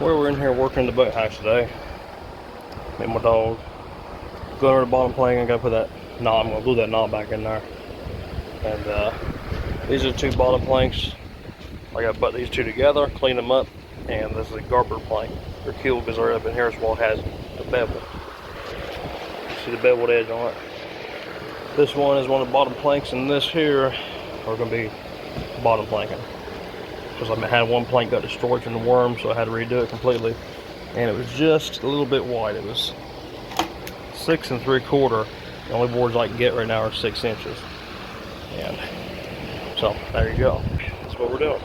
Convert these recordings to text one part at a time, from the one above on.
We're in here working the boathouse today. Me and my dog. Going over the bottom plank. I gotta put that knot. I'm gonna glue that knot back in there. And these are the two bottom planks. I gotta put these two together, clean them up, and this is a garter plank. They're keel because they're up in here as well has the bevel. See the beveled edge on it. This one is one of the bottom planks, and this here are gonna be bottom planking. Because I had one plank got destroyed from the worm, so I had to redo it completely. And it was just a little bit wide. It was 6 3/4. The only boards I can get right now are 6 inches. And so there you go. That's what we're doing.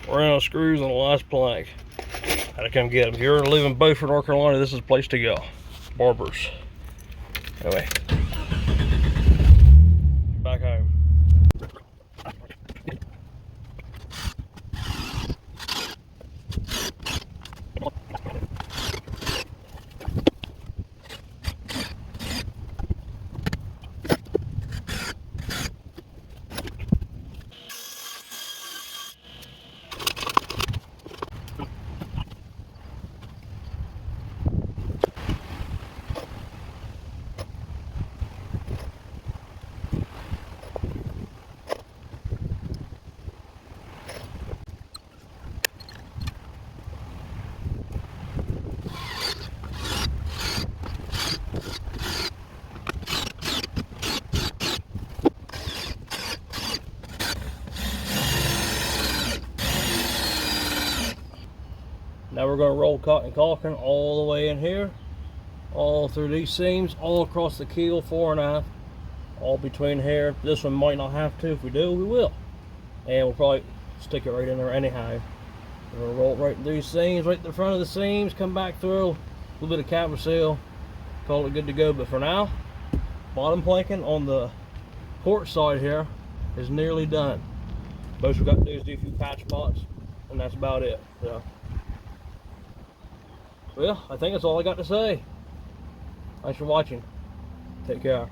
We're on screws on the last plank. Had to come get them. If you're leaving Beaufort, North Carolina, this is the place to go. Barbers. Anyway, back home. Now we're going to roll cotton caulking all the way in here, all through these seams, all across the keel, 4 1/2, all between here. This one might not have to. If we do, we will. And we'll probably stick it right in there anyhow. We're going to roll it right through these seams, right in the front of the seams, come back through, a little bit of copper seal, call it good to go. But for now, bottom planking on the port side here is nearly done. Most we've got to do is do a few patch spots, and that's about it. So, well, I think that's all I got to say. Thanks for watching. Take care.